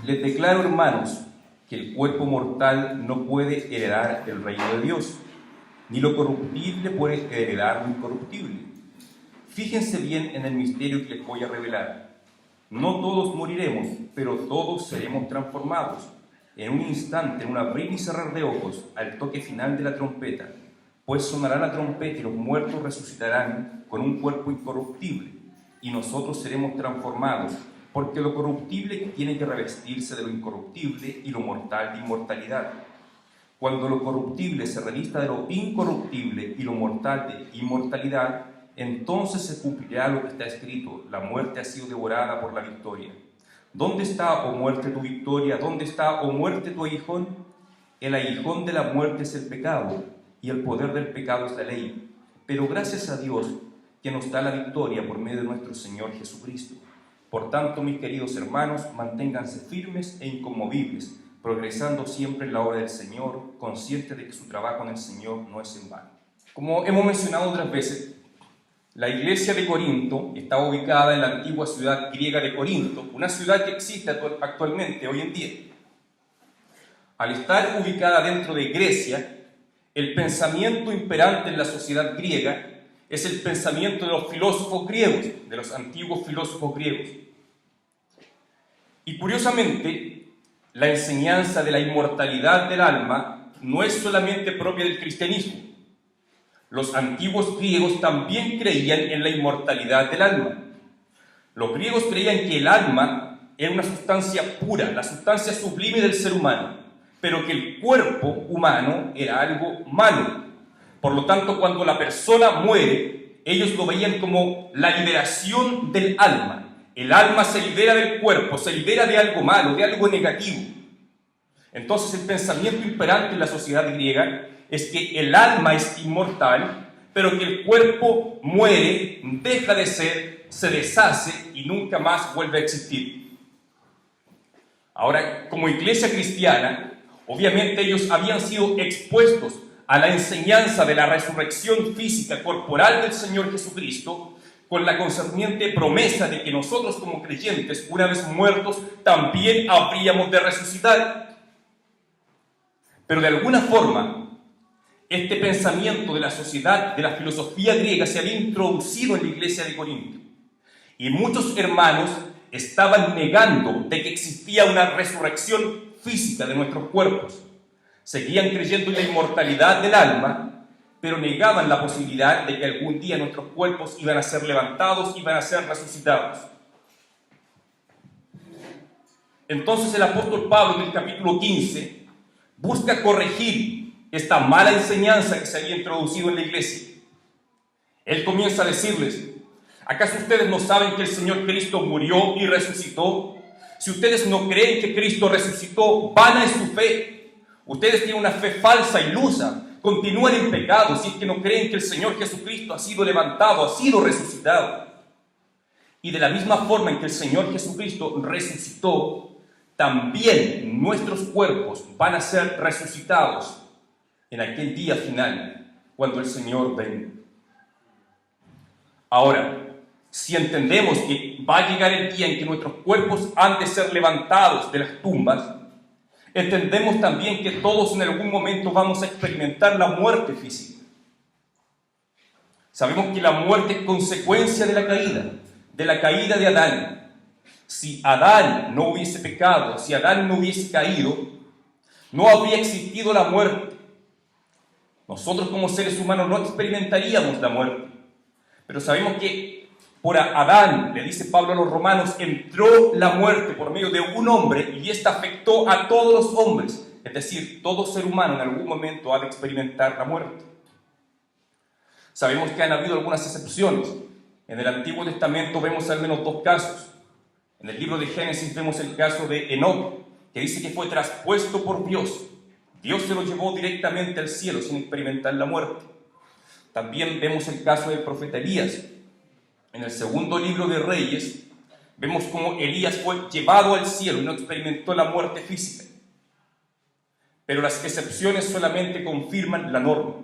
Les declaro, hermanos, que el cuerpo mortal no puede heredar el reino de Dios, ni lo corruptible puede heredar lo incorruptible. Fíjense bien en el misterio que les voy a revelar. No todos moriremos, pero todos seremos transformados, en un instante, en un abrir y cerrar de ojos, al toque final de la trompeta. Pues sonará la trompeta y los muertos resucitarán con un cuerpo incorruptible, y nosotros seremos transformados, porque lo corruptible tiene que revestirse de lo incorruptible y lo mortal de inmortalidad. Cuando lo corruptible se revista de lo incorruptible y lo mortal de inmortalidad, entonces se cumplirá lo que está escrito: la muerte ha sido devorada por la victoria. ¿Dónde está, oh muerte, tu victoria? ¿Dónde está, oh muerte, tu aguijón? El aguijón de la muerte es el pecado, y el poder del pecado es la ley. Pero gracias a Dios que nos da la victoria por medio de nuestro Señor Jesucristo. Por tanto, mis queridos hermanos, manténganse firmes e inconmovibles, progresando siempre en la obra del Señor, conscientes de que su trabajo en el Señor no es en vano. Como hemos mencionado otras veces, la iglesia de Corinto estaba ubicada en la antigua ciudad griega de Corinto, una ciudad que existe actualmente, hoy en día. Al estar ubicada dentro de Grecia, el pensamiento imperante en la sociedad griega es el pensamiento de los filósofos griegos, de los antiguos filósofos griegos. Y curiosamente, la enseñanza de la inmortalidad del alma no es solamente propia del cristianismo. Los antiguos griegos también creían en la inmortalidad del alma. Los griegos creían que el alma era una sustancia pura, la sustancia sublime del ser humano, pero que el cuerpo humano era algo malo. Por lo tanto, cuando la persona muere, ellos lo veían como la liberación del alma. El alma se libera del cuerpo, se libera de algo malo, de algo negativo. Entonces, el pensamiento imperante en la sociedad griega es que el alma es inmortal, pero que el cuerpo muere, deja de ser, se deshace y nunca más vuelve a existir. Ahora, como iglesia cristiana, obviamente ellos habían sido expuestos a la enseñanza de la resurrección física corporal del Señor Jesucristo, con la concerniente promesa de que nosotros como creyentes, una vez muertos, también habríamos de resucitar. Pero de alguna forma, este pensamiento de la sociedad, de la filosofía griega, se había introducido en la iglesia de Corinto. Y muchos hermanos estaban negando de que existía una resurrección física de nuestros cuerpos. Seguían creyendo en la inmortalidad del alma, pero negaban la posibilidad de que algún día nuestros cuerpos iban a ser levantados, iban a ser resucitados. Entonces el apóstol Pablo, en el capítulo 15, busca corregir esta mala enseñanza que se había introducido en la iglesia. Él comienza a decirles: ¿acaso ustedes no saben que el Señor Cristo murió y resucitó? Si ustedes no creen que Cristo resucitó, vana es su fe. Ustedes tienen una fe falsa, ilusa. Continúan en pecado si es que no creen que el Señor Jesucristo ha sido levantado, ha sido resucitado. Y de la misma forma en que el Señor Jesucristo resucitó, también nuestros cuerpos van a ser resucitados en aquel día final, cuando el Señor venga. Ahora, si entendemos que va a llegar el día en que nuestros cuerpos han de ser levantados de las tumbas, entendemos también que todos en algún momento vamos a experimentar la muerte física. Sabemos que la muerte es consecuencia de la caída de Adán. Si Adán no hubiese pecado, si Adán no hubiese caído, no habría existido la muerte. Nosotros como seres humanos no experimentaríamos la muerte. Pero sabemos que por Adán, le dice Pablo a los romanos, entró la muerte por medio de un hombre y esta afectó a todos los hombres. Es decir, todo ser humano en algún momento ha de experimentar la muerte. Sabemos que han habido algunas excepciones. En el Antiguo Testamento vemos al menos dos casos. En el libro de Génesis vemos el caso de Enoc, que dice que fue traspuesto por Dios. Dios se lo llevó directamente al cielo sin experimentar la muerte. También vemos el caso del profeta Elías. En el segundo libro de Reyes, vemos cómo Elías fue llevado al cielo y no experimentó la muerte física. Pero las excepciones solamente confirman la norma,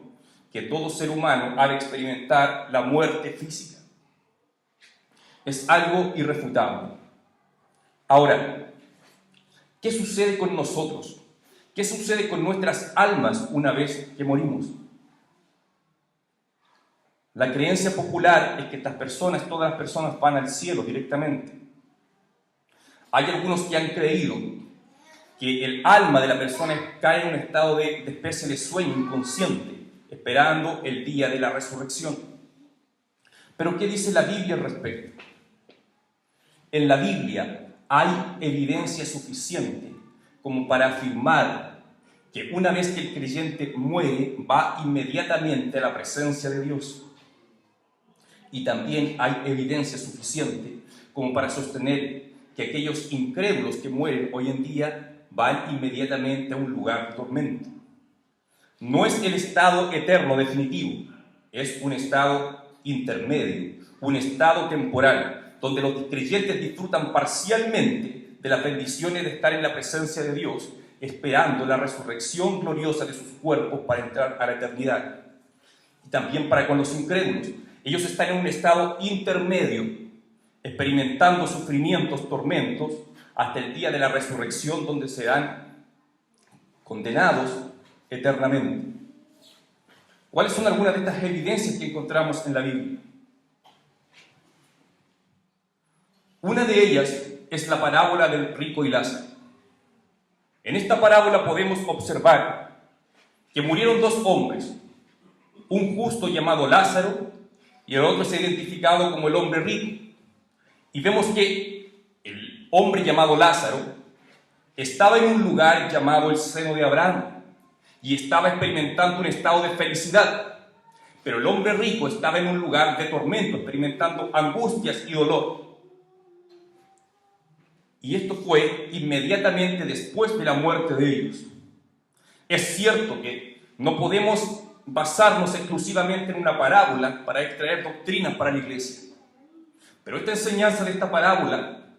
que todo ser humano ha de experimentar la muerte física. Es algo irrefutable. Ahora, ¿Qué sucede con nosotros? ¿Qué sucede con nuestras almas una vez que morimos? La creencia popular es que todas las personas van al cielo directamente. Hay algunos que han creído que el alma de la persona cae en un estado de especie de sueño inconsciente, esperando el día de la resurrección. Pero ¿qué dice la Biblia al respecto? En la Biblia hay evidencia suficiente como para afirmar que una vez que el creyente muere, va inmediatamente a la presencia de Dios. Y también hay evidencia suficiente como para sostener que aquellos incrédulos que mueren hoy en día van inmediatamente a un lugar de tormento. No es el estado eterno definitivo, es un estado intermedio, un estado temporal, donde los creyentes disfrutan parcialmente de las bendiciones de estar en la presencia de Dios, esperando la resurrección gloriosa de sus cuerpos para entrar a la eternidad. Y también para con los incrédulos. Ellos están en un estado intermedio, experimentando sufrimientos, tormentos, hasta el día de la resurrección, donde serán condenados eternamente. ¿Cuáles son algunas de estas evidencias que encontramos en la Biblia? Una de ellas es la parábola del rico y Lázaro. En esta parábola podemos observar que murieron dos hombres, un justo llamado Lázaro y el otro es identificado como el hombre rico. Y vemos que el hombre llamado Lázaro estaba en un lugar llamado el seno de Abraham y estaba experimentando un estado de felicidad. Pero el hombre rico estaba en un lugar de tormento, experimentando angustias y dolor. Y esto fue inmediatamente después de la muerte de ellos. Es cierto que no podemos basarnos exclusivamente en una parábola para extraer doctrinas para la iglesia. Pero esta enseñanza de esta parábola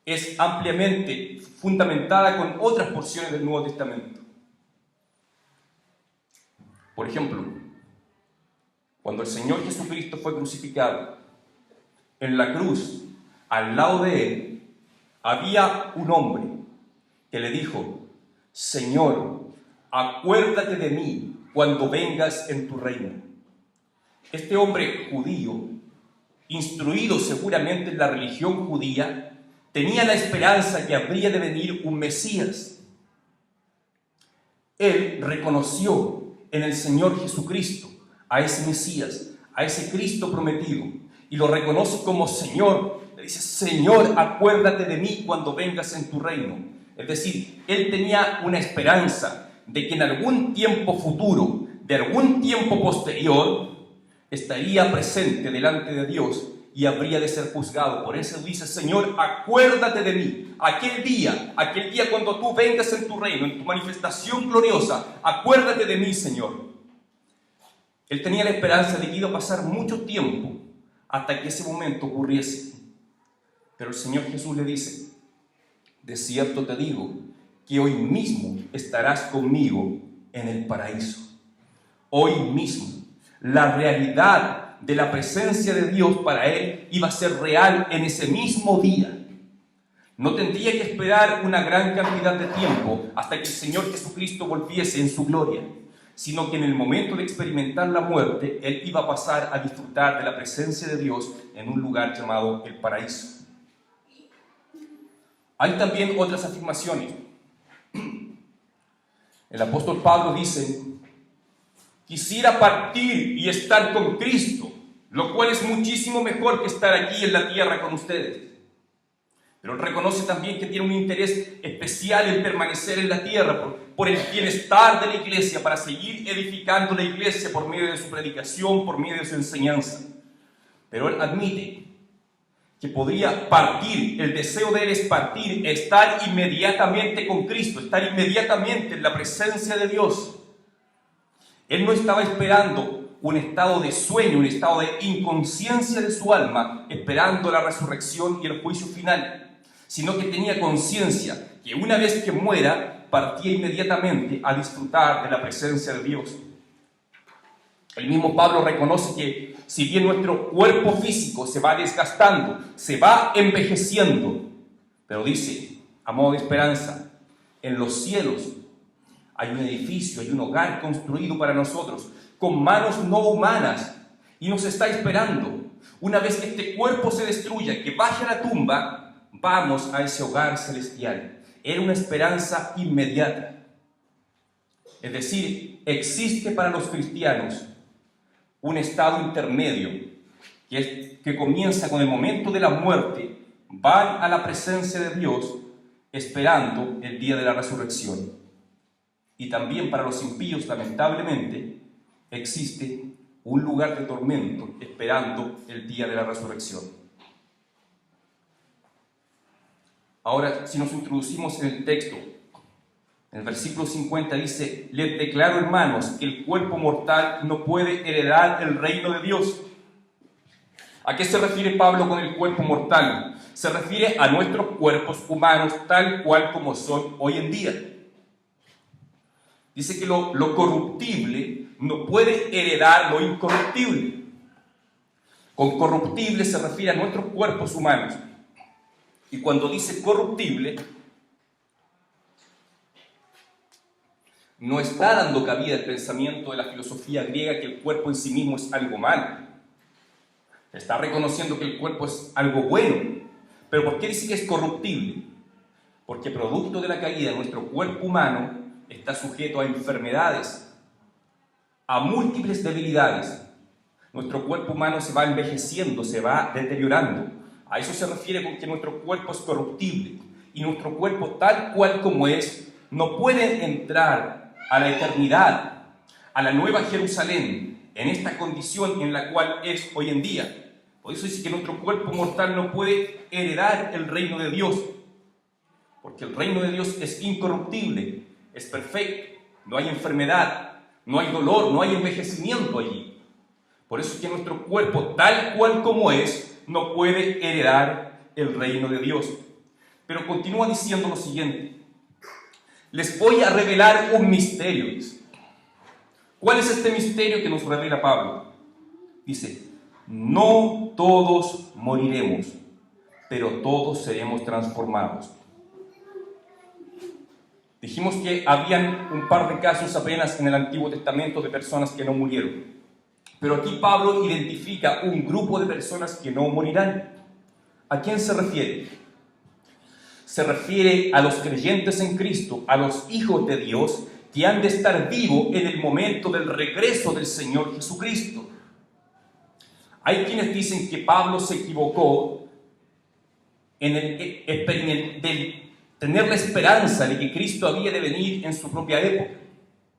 es ampliamente fundamentada con otras porciones del Nuevo Testamento. Por ejemplo, cuando el Señor Jesucristo fue crucificado, en la cruz, al lado de él, había un hombre que le dijo: Señor, acuérdate de mí cuando vengas en tu reino. Este hombre judío, instruido seguramente en la religión judía, tenía la esperanza que habría de venir un Mesías. Él reconoció en el Señor Jesucristo a ese Mesías, a ese Cristo prometido, y lo reconoce como Señor. Le dice: Señor, acuérdate de mí cuando vengas en tu reino. Es decir, él tenía una esperanza de que en algún tiempo futuro, de algún tiempo posterior, estaría presente delante de Dios y habría de ser juzgado. Por eso dice: Señor, acuérdate de mí. Aquel día cuando tú vengas en tu reino, en tu manifestación gloriosa, acuérdate de mí, Señor. Él tenía la esperanza de que iba a pasar mucho tiempo hasta que ese momento ocurriese. Pero el Señor Jesús le dice: de cierto te digo que hoy mismo estarás conmigo en el paraíso. Hoy mismo. La realidad de la presencia de Dios para él iba a ser real en ese mismo día. No tendría que esperar una gran cantidad de tiempo hasta que el Señor Jesucristo volviese en su gloria, sino que en el momento de experimentar la muerte, él iba a pasar a disfrutar de la presencia de Dios en un lugar llamado el paraíso. Hay también otras afirmaciones. El apóstol Pablo dice: quisiera partir y estar con Cristo, lo cual es muchísimo mejor que estar aquí en la tierra con ustedes. Pero él reconoce también que tiene un interés especial en permanecer en la tierra por el bienestar de la iglesia, para seguir edificando la iglesia por medio de su predicación, por medio de su enseñanza. Pero él admite que podría partir, el deseo de él es partir, estar inmediatamente con Cristo, estar inmediatamente en la presencia de Dios. Él no estaba esperando un estado de sueño, un estado de inconsciencia de su alma, esperando la resurrección y el juicio final, sino que tenía conciencia que una vez que muera, partía inmediatamente a disfrutar de la presencia de Dios. El mismo Pablo reconoce que si bien nuestro cuerpo físico se va desgastando, se va envejeciendo, pero dice, a modo de esperanza, en los cielos. Hay un edificio, hay un hogar construido para nosotros, con manos no humanas, y nos está esperando. Una vez que este cuerpo se destruya, que baje a la tumba, vamos a ese hogar celestial. Era una esperanza inmediata. Es decir, existe para los cristianos un estado intermedio que comienza con el momento de la muerte, van a la presencia de Dios esperando el día de la resurrección. Y también para los impíos, lamentablemente, existe un lugar de tormento esperando el día de la resurrección. Ahora, si nos introducimos en el texto, en el versículo 50 dice: les declaro, hermanos, que el cuerpo mortal no puede heredar el reino de Dios. ¿A qué se refiere Pablo con el cuerpo mortal? Se refiere a nuestros cuerpos humanos tal cual como son hoy en día. Dice que lo corruptible no puede heredar lo incorruptible. Con corruptible se refiere a nuestros cuerpos humanos. Y cuando dice corruptible, no está dando cabida al pensamiento de la filosofía griega que el cuerpo en sí mismo es algo malo. Está reconociendo que el cuerpo es algo bueno. Pero ¿por qué dice que es corruptible? Porque producto de la caída, nuestro cuerpo humano está sujeto a enfermedades, a múltiples debilidades. Nuestro cuerpo humano se va envejeciendo, se va deteriorando. A eso se refiere con que nuestro cuerpo es corruptible. Y nuestro cuerpo, tal cual como es, no puede entrar a la eternidad, a la nueva Jerusalén, en esta condición en la cual es hoy en día. Por eso dice que nuestro cuerpo mortal no puede heredar el reino de Dios, porque el reino de Dios es incorruptible, es perfecto, no hay enfermedad, no hay dolor, no hay envejecimiento allí. Por eso es que nuestro cuerpo, tal cual como es, no puede heredar el reino de Dios. Pero continúa diciendo lo siguiente: les voy a revelar un misterio. Dice. ¿Cuál es este misterio que nos revela Pablo? Dice: no todos moriremos, pero todos seremos transformados. Dijimos que habían un par de casos apenas en el Antiguo Testamento de personas que no murieron. Pero aquí Pablo identifica un grupo de personas que no morirán. ¿A quién se refiere? Se refiere a los creyentes en Cristo, a los hijos de Dios, que han de estar vivos en el momento del regreso del Señor Jesucristo. Hay quienes dicen que Pablo se equivocó en el tener la esperanza de que Cristo había de venir en su propia época.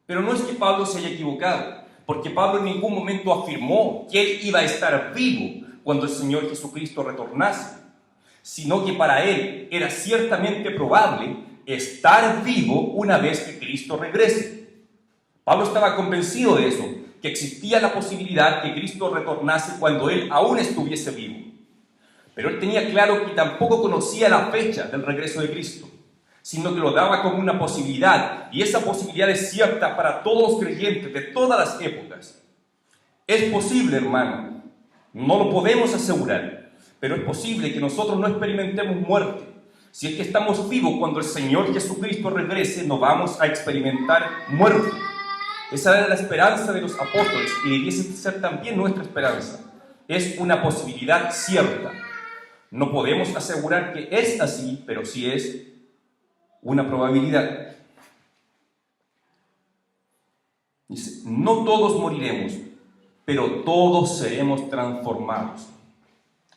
Pero no es que Pablo se haya equivocado, porque Pablo en ningún momento afirmó que él iba a estar vivo cuando el Señor Jesucristo retornase, sino que para él era ciertamente probable estar vivo una vez que Cristo regrese. Pablo estaba convencido de eso, que existía la posibilidad que Cristo retornase cuando él aún estuviese vivo. Pero él tenía claro que tampoco conocía la fecha del regreso de Cristo, sino que lo daba como una posibilidad, y esa posibilidad es cierta para todos los creyentes de todas las épocas. Es posible, hermano, no lo podemos asegurar, pero es posible que nosotros no experimentemos muerte. Si es que estamos vivos cuando el Señor Jesucristo regrese, no vamos a experimentar muerte. Esa era la esperanza de los apóstoles y debiese ser también nuestra esperanza. Es una posibilidad cierta. No podemos asegurar que es así, pero sí es una probabilidad. Dice: no todos moriremos, pero todos seremos transformados.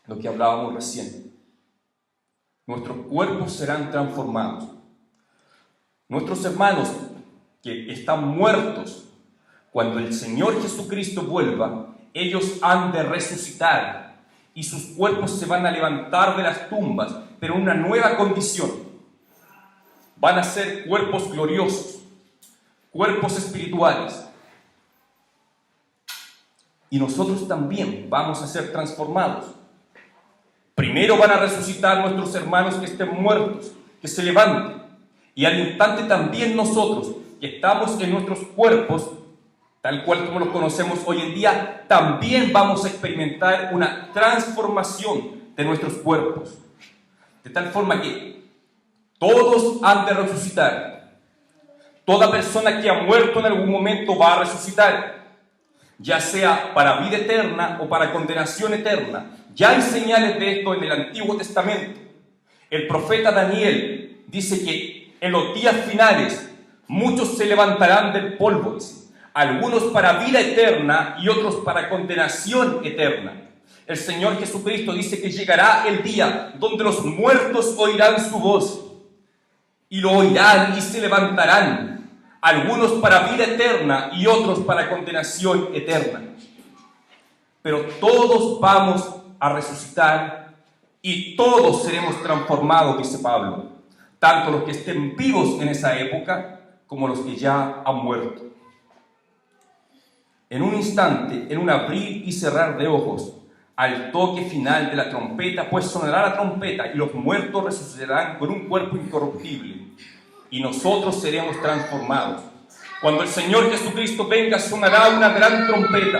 Lo que hablábamos recién. Nuestros cuerpos serán transformados. Nuestros hermanos que están muertos, cuando el Señor Jesucristo vuelva, ellos han de resucitar y sus cuerpos se van a levantar de las tumbas, pero en una nueva condición. Van a ser cuerpos gloriosos, cuerpos espirituales. Y nosotros también vamos a ser transformados. Primero van a resucitar nuestros hermanos que estén muertos, que se levanten. Y al instante también nosotros, que estamos en nuestros cuerpos, tal cual como los conocemos hoy en día, también vamos a experimentar una transformación de nuestros cuerpos. De tal forma que todos han de resucitar. Toda persona que ha muerto en algún momento va a resucitar, ya sea para vida eterna o para condenación eterna. Ya hay señales de esto en el Antiguo Testamento. El profeta Daniel dice que en los días finales muchos se levantarán del polvo, dice, algunos para vida eterna y otros para condenación eterna. El Señor Jesucristo dice que llegará el día donde los muertos oirán su voz, y lo oirán y se levantarán, algunos para vida eterna y otros para condenación eterna. Pero todos vamos a resucitar y todos seremos transformados, dice Pablo, tanto los que estén vivos en esa época como los que ya han muerto. En un instante, en un abrir y cerrar de ojos, al toque final de la trompeta, pues sonará la trompeta y los muertos resucitarán con un cuerpo incorruptible y nosotros seremos transformados. Cuando el Señor Jesucristo venga, sonará una gran trompeta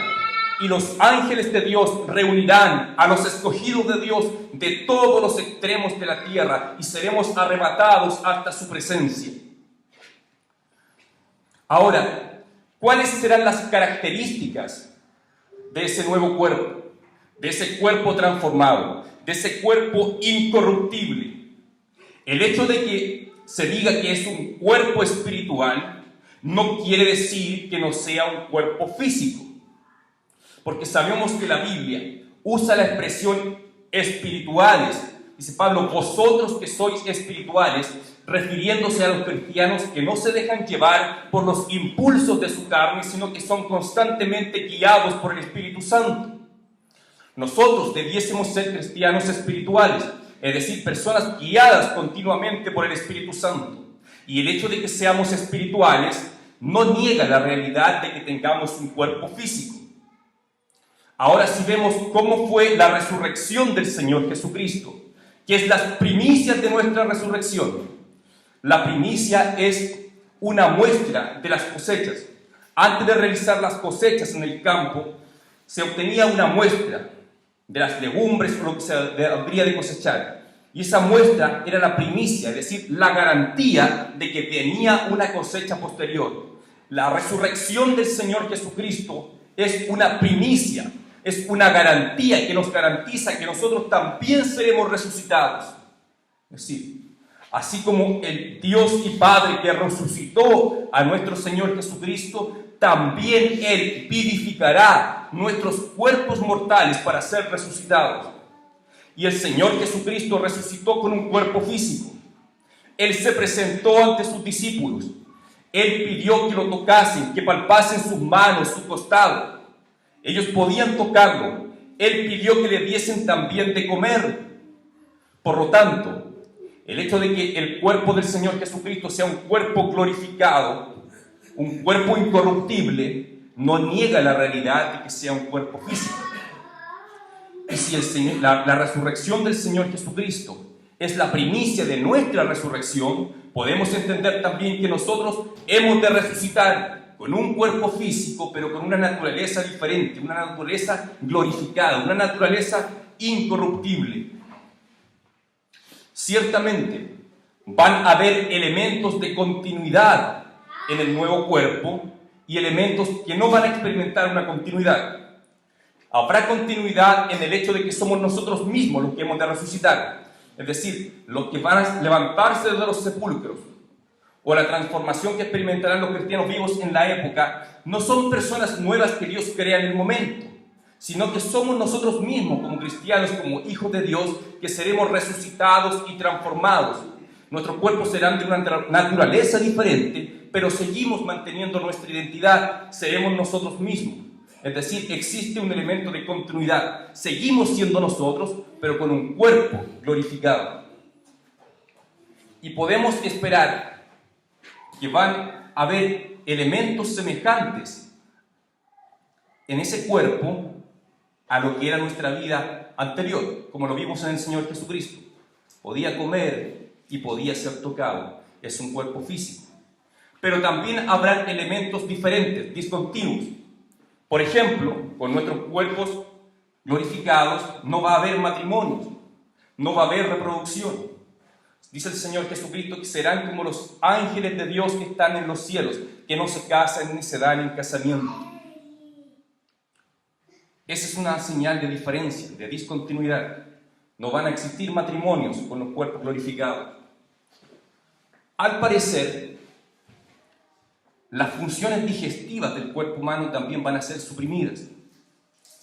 y los ángeles de Dios reunirán a los escogidos de Dios de todos los extremos de la tierra y seremos arrebatados hasta su presencia. Ahora, ¿cuáles serán las características de ese nuevo cuerpo? De ese cuerpo transformado, de ese cuerpo incorruptible. El hecho de que se diga que es un cuerpo espiritual no quiere decir que no sea un cuerpo físico, porque sabemos que la Biblia usa la expresión espirituales. Dice Pablo, vosotros que sois espirituales, refiriéndose a los cristianos que no se dejan llevar por los impulsos de su carne, sino que son constantemente guiados por el Espíritu Santo. Nosotros debiésemos ser cristianos espirituales, es decir, personas guiadas continuamente por el Espíritu Santo. Y el hecho de que seamos espirituales no niega la realidad de que tengamos un cuerpo físico. Ahora, si vemos cómo fue la resurrección del Señor Jesucristo, que es las primicias de nuestra resurrección. La primicia es una muestra de las cosechas. Antes de realizar las cosechas en el campo, se obtenía una muestra de las legumbres o lo que se habría de cosechar. Y esa muestra era la primicia, es decir, la garantía de que venía una cosecha posterior. La resurrección del Señor Jesucristo es una primicia, es una garantía que nos garantiza que nosotros también seremos resucitados. Es decir, así como el Dios y Padre que resucitó a nuestro Señor Jesucristo, también Él vivificará nuestros cuerpos mortales para ser resucitados. Y el Señor Jesucristo resucitó con un cuerpo físico. Él se presentó ante sus discípulos. Él pidió que lo tocasen, que palpasen sus manos, su costado. Ellos podían tocarlo. Él pidió que le diesen también de comer. Por lo tanto, el hecho de que el cuerpo del Señor Jesucristo sea un cuerpo glorificado, un cuerpo incorruptible, no niega la realidad de que sea un cuerpo físico. Y si la resurrección del Señor Jesucristo es la primicia de nuestra resurrección, podemos entender también que nosotros hemos de resucitar con un cuerpo físico, pero con una naturaleza diferente, una naturaleza glorificada, una naturaleza incorruptible. Ciertamente van a haber elementos de continuidad en el nuevo cuerpo y elementos que no van a experimentar una continuidad. Habrá continuidad en el hecho de que somos nosotros mismos los que hemos de resucitar, es decir, los que van a levantarse de los sepulcros, o la transformación que experimentarán los cristianos vivos en la época, no son personas nuevas que Dios crea en el momento, sino que somos nosotros mismos como cristianos, como hijos de Dios, que seremos resucitados y transformados. Nuestros cuerpos serán de una naturaleza diferente, pero seguimos manteniendo nuestra identidad, seremos nosotros mismos. Es decir, existe un elemento de continuidad. Seguimos siendo nosotros, pero con un cuerpo glorificado. Y podemos esperar que van a haber elementos semejantes en ese cuerpo a lo que era nuestra vida anterior, como lo vimos en el Señor Jesucristo. Podía comer y podía ser tocado. Es un cuerpo físico. Pero también habrán elementos diferentes, discontinuos. Por ejemplo, con nuestros cuerpos glorificados no va a haber matrimonios, no va a haber reproducción. Dice el Señor Jesucristo que serán como los ángeles de Dios que están en los cielos, que no se casan ni se dan en casamiento. Esa es una señal de diferencia, de discontinuidad. No van a existir matrimonios con los cuerpos glorificados. Al parecer, las funciones digestivas del cuerpo humano también van a ser suprimidas.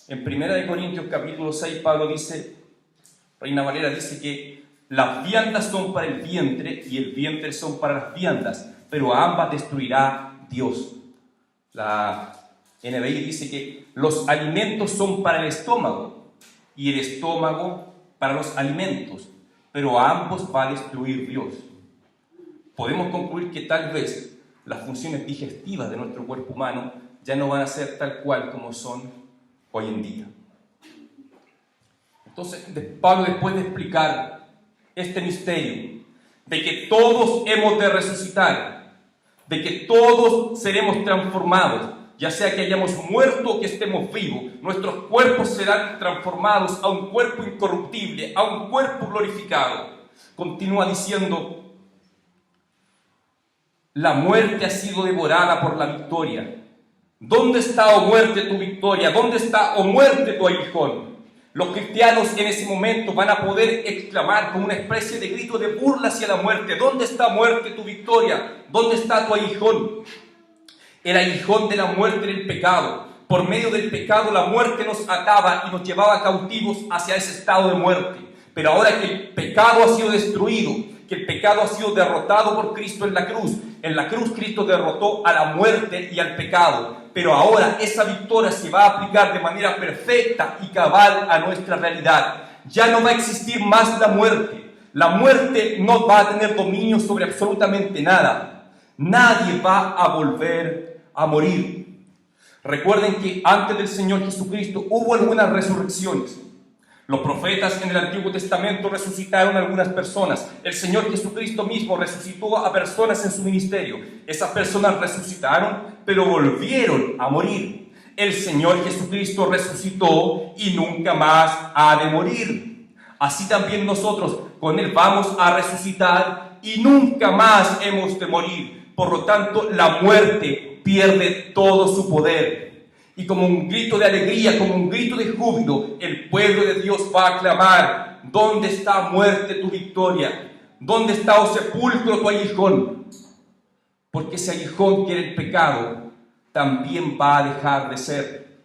En 1 Corintios capítulo 6, Pablo dice, Reina Valera dice que las viandas son para el vientre y el vientre son para las viandas, pero a ambas destruirá Dios. La NBI dice que los alimentos son para el estómago y el estómago para los alimentos, pero a ambos va a destruir Dios. Podemos concluir que tal vez las funciones digestivas de nuestro cuerpo humano ya no van a ser tal cual como son hoy en día. Entonces, Pablo, después de explicar este misterio de que todos hemos de resucitar, de que todos seremos transformados, ya sea que hayamos muerto o que estemos vivos, nuestros cuerpos serán transformados a un cuerpo incorruptible, a un cuerpo glorificado. Continúa diciendo: la muerte ha sido devorada por la victoria. ¿Dónde está, oh muerte, tu victoria? ¿Dónde está, oh muerte, tu aguijón? Los cristianos en ese momento van a poder exclamar con una especie de grito de burla hacia la muerte: ¿dónde está, muerte, tu victoria? ¿Dónde está tu aguijón? El aguijón de la muerte era el pecado. Por medio del pecado la muerte nos ataba y nos llevaba cautivos hacia ese estado de muerte. Pero ahora que el pecado ha sido destruido, que el pecado ha sido derrotado por Cristo en la cruz Cristo derrotó a la muerte y al pecado. Pero ahora esa victoria se va a aplicar de manera perfecta y cabal a nuestra realidad. Ya no va a existir más la muerte. La muerte no va a tener dominio sobre absolutamente nada. Nadie va a volver a morir. Recuerden que antes del Señor Jesucristo hubo algunas resurrecciones. Los profetas en el Antiguo Testamento resucitaron a algunas personas. El Señor Jesucristo mismo resucitó a personas en su ministerio. Esas personas resucitaron, pero volvieron a morir. El Señor Jesucristo resucitó y nunca más ha de morir. Así también nosotros con Él vamos a resucitar y nunca más hemos de morir. Por lo tanto, la muerte pierde todo su poder. Y como un grito de alegría, como un grito de júbilo, el pueblo de Dios va a clamar: ¿dónde está, muerte, tu victoria? ¿Dónde está, oh sepulcro, tu aguijón? Porque ese aguijón que era el pecado también va a dejar de ser.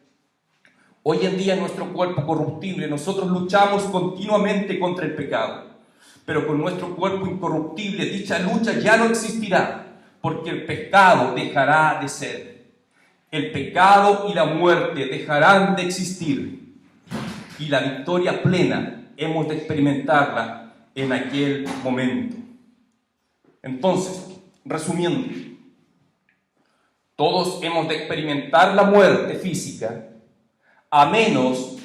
Hoy en día en nuestro cuerpo corruptible nosotros luchamos continuamente contra el pecado, pero con nuestro cuerpo incorruptible dicha lucha ya no existirá, porque el pecado dejará de ser. El pecado y la muerte dejarán de existir y la victoria plena hemos de experimentarla en aquel momento. Entonces, resumiendo, todos hemos de experimentar la muerte física a menos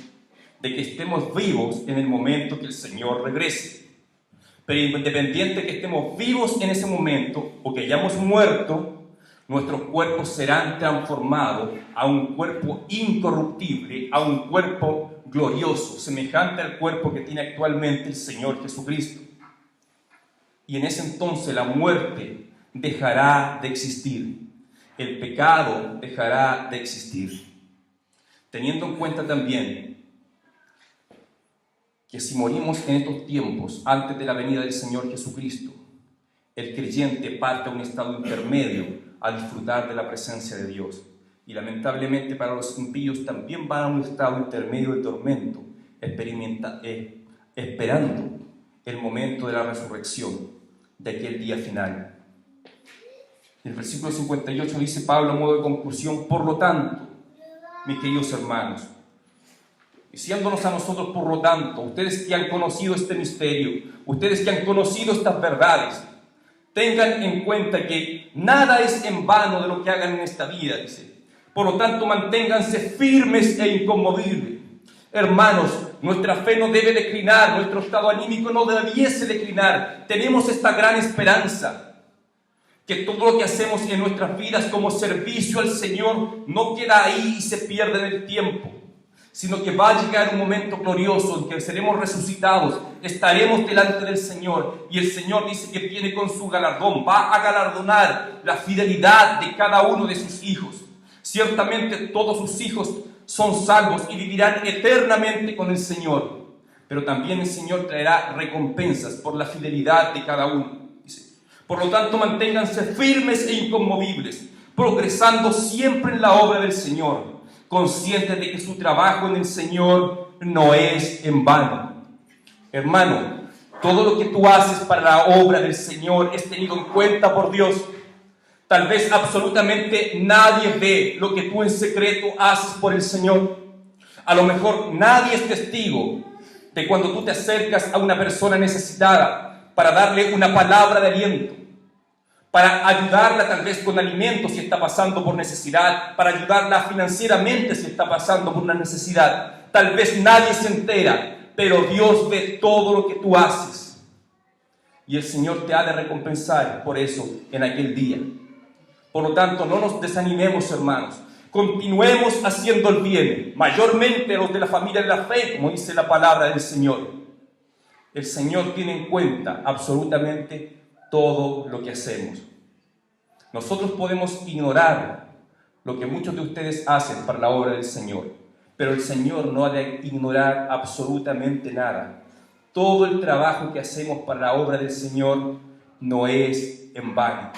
de que estemos vivos en el momento que el Señor regrese. Pero independiente de que estemos vivos en ese momento o que hayamos muerto, nuestros cuerpos serán transformados a un cuerpo incorruptible, a un cuerpo glorioso, semejante al cuerpo que tiene actualmente el Señor Jesucristo. Y en ese entonces la muerte dejará de existir, el pecado dejará de existir. Teniendo en cuenta también que si morimos en estos tiempos, antes de la venida del Señor Jesucristo, el creyente parte a un estado intermedio a disfrutar de la presencia de Dios. Y lamentablemente para los impíos también van a un estado intermedio de tormento, esperando el momento de la resurrección, de aquel día final. El versículo 58 dice Pablo a modo de conclusión: por lo tanto, mis queridos hermanos, diciéndonos a nosotros, por lo tanto, ustedes que han conocido este misterio, ustedes que han conocido estas verdades, tengan en cuenta que nada es en vano de lo que hagan en esta vida, dice. Por lo tanto, manténganse firmes e inconmovibles. Hermanos, nuestra fe no debe declinar, nuestro estado anímico no debiese declinar. Tenemos esta gran esperanza, que todo lo que hacemos en nuestras vidas como servicio al Señor no queda ahí y se pierde en el tiempo. sino que va a llegar un momento glorioso en que seremos resucitados, estaremos delante del Señor, y el Señor dice que viene con su galardón, va a galardonar la fidelidad de cada uno de sus hijos. Ciertamente todos sus hijos son salvos y vivirán eternamente con el Señor, pero también el Señor traerá recompensas por la fidelidad de cada uno. Dice, por lo tanto, manténganse firmes e inconmovibles, progresando siempre en la obra del Señor, conscientes de que su trabajo en el Señor no es en vano. Hermano, todo lo que tú haces para la obra del Señor es tenido en cuenta por Dios. Tal vez absolutamente nadie ve lo que tú en secreto haces por el Señor. A lo mejor nadie es testigo de cuando tú te acercas a una persona necesitada para darle una palabra de aliento, para ayudarla tal vez con alimentos si está pasando por necesidad, para ayudarla financieramente si está pasando por una necesidad. Tal vez nadie se entera, pero Dios ve todo lo que tú haces. Y el Señor te ha de recompensar por eso en aquel día. Por lo tanto, no nos desanimemos, hermanos. Continuemos haciendo el bien, mayormente los de la familia de la fe, como dice la palabra del Señor. El Señor tiene en cuenta absolutamente todo lo que hacemos. Nosotros podemos ignorar lo que muchos de ustedes hacen para la obra del Señor, pero el Señor no ha de ignorar absolutamente nada. Todo el trabajo que hacemos para la obra del Señor no es en vano.